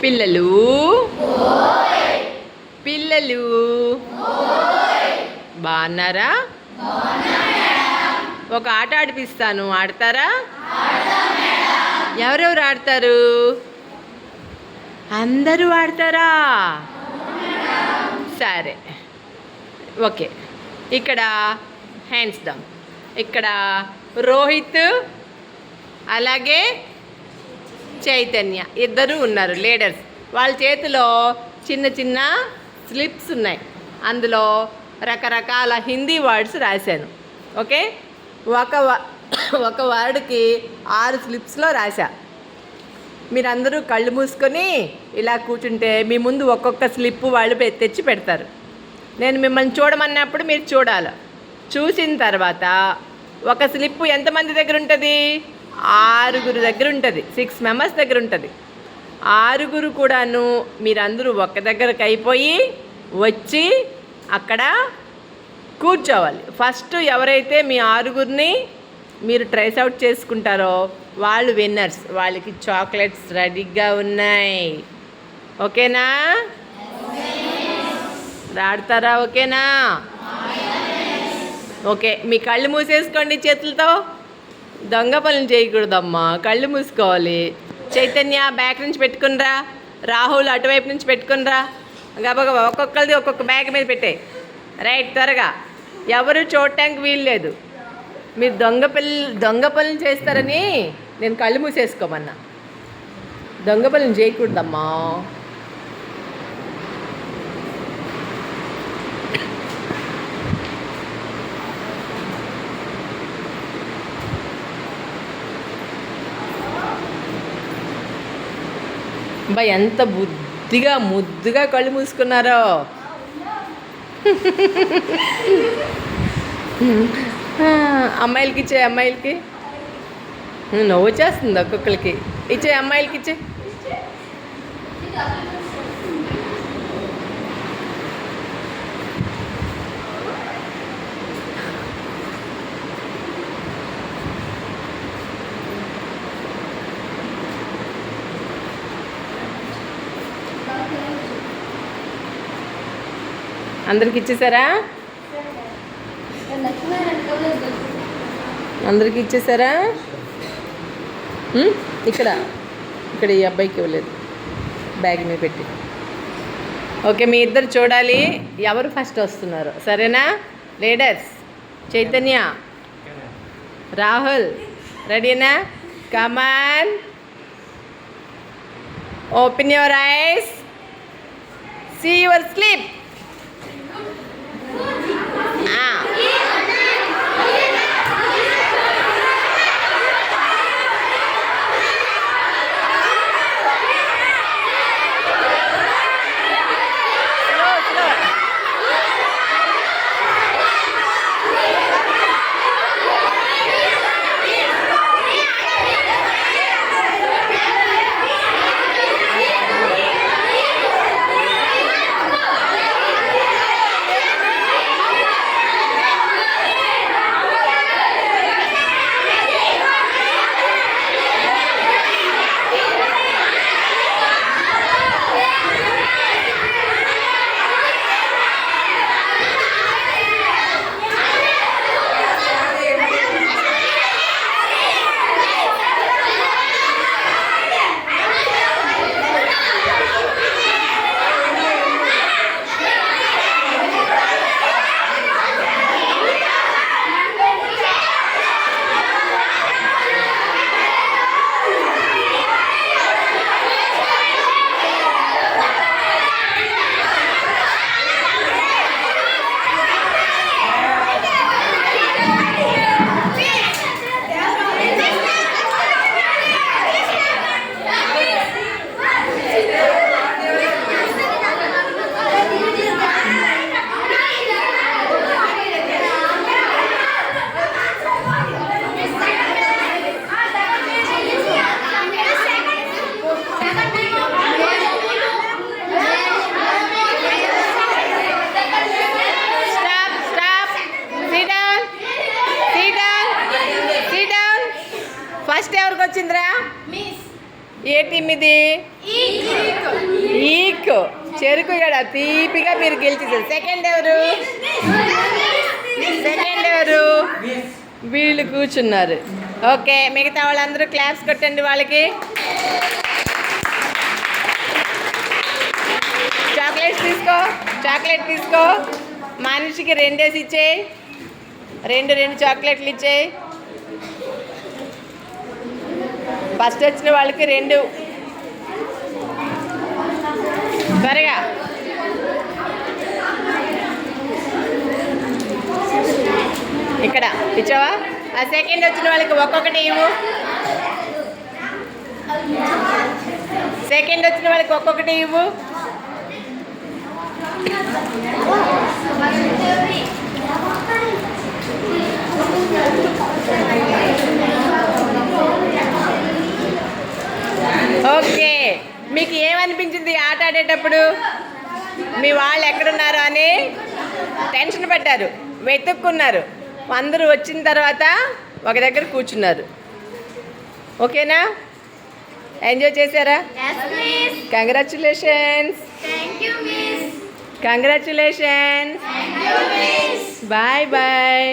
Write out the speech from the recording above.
పిల్లలు పిల్లలు బాగున్నారా? ఒక ఆట ఆడిపిస్తాను, ఆడతారా? ఎవరెవరు ఆడతారు? అందరూ ఆడతారా? సరే, ఓకే. ఇక్కడ హ్యాండ్స్ డౌన్. ఇక్కడ రోహిత్ అలాగే చైతన్య ఇద్దరు ఉన్నారు లీడర్స్. వాళ్ళ చేతిలో చిన్న చిన్న స్లిప్స్ ఉన్నాయి. అందులో రకరకాల హిందీ వర్డ్స్ రాశాను. ఓకే, ఒక వర్డ్కి 6 స్లిప్స్లో రాశా. మీరందరూ కళ్ళు మూసుకొని ఇలా కూర్చుంటే మీ ముందు ఒక్కొక్క స్లిప్ వాళ్ళు తెచ్చి పెడతారు. నేను మిమ్మల్ని చూడమన్నప్పుడు మీరు చూడాలి. చూసిన తర్వాత ఒక స్లిప్ ఎంతమంది దగ్గర ఉంటుంది? 6 దగ్గర ఉంటుంది. 6 మెంబర్స్ దగ్గర ఉంటుంది. 6 కూడాను మీరందరూ ఒక్క దగ్గరకు అయిపోయి వచ్చి అక్కడ కూర్చోవాలి. ఫస్ట్ ఎవరైతే మీ 6 మీరు ట్రేస్ అవుట్ చేసుకుంటారో వాళ్ళు విన్నర్స్. వాళ్ళకి చాక్లెట్స్ రెడీగా ఉన్నాయి. ఓకేనా? ఆడతారా? ఓకేనా? ఓకే, మీ కళ్ళు మూసేసుకోండి. చేతులతో దొంగ పనులు చేయకూడదమ్మా, కళ్ళు మూసుకోవాలి. చైతన్య బ్యాగ్ నుంచి పెట్టుకునిరా. రాహుల్ అటువైపు నుంచి పెట్టుకునిరా. గబగబా ఒక్కొక్కరిది ఒక్కొక్క బ్యాగ్ మీద పెట్టే. రైట్, త్వరగా. ఎవరు చూడటానికి వీలు లేదు. మీరు దొంగ పనులు చేస్తారని నేను కళ్ళు మూసేసుకోమన్నా. దొంగ పనులు చేయకూడదమ్మా. బా ఎంత ముద్దుగా కళ్ళు మూసుకున్నారో. అమ్మాయిలకి ఇచ్చే, అమ్మాయిలకి నవ్వు వచ్చేస్తుంది. ఒక్కొక్కరికి ఇచ్చే, అమ్మాయిలకి ఇచ్చే. అందరికి ఇచ్చేసారా? అందరికి ఇచ్చేసారా? ఇక్కడ ఈ అబ్బాయికి ఇవ్వలేదు, బ్యాగ్ మీద పెట్టి. ఓకే, మీ ఇద్దరు చూడాలి ఎవరు ఫస్ట్ వస్తున్నారు. సరేనా? లీడర్స్ చైతన్య, రాహుల్ రెడీనా? Come on, open your eyes, see your sleep. First ఎవరికి వచ్చిందిరా? ఏ టీం ఇది? చెరుకు కూడా తీపిగా మీరు గెలిచేసారు. సెకండ్ ఎవరు వీళ్ళు కూర్చున్నారు. ఓకే, మిగతా వాళ్ళందరూ క్లాప్స్ కొట్టండి వాళ్ళకి. చాక్లెట్ తీసుకో. మనిషికి 2 ఇచ్చేయి. 2 చాక్లెట్లు ఇచ్చేయి. ఫస్ట్ వచ్చిన వాళ్ళకి 2 త్వరగా. ఇక్కడ ఇచ్చావా? ఆ సెకండ్ వచ్చిన వాళ్ళకి ఒక్కొక్కటి ఇవ్వు. సెకండ్ వచ్చిన వాళ్ళకి ఒక్కొక్కటి ఇవ్వు. ఓకే, మీకు ఏమనిపించింది ఆట ఆడేటప్పుడు? మీ వాళ్ళు ఎక్కడున్నారు అని టెన్షన్ పడ్డారు, వెతుక్కున్నారు. అందరూ వచ్చిన తర్వాత ఒక దగ్గర కూర్చున్నారు. ఓకేనా? ఎంజాయ్ చేశారా? కంగ్రాచులేషన్స్. కంగ్రాచులేషన్స్. Bye bye.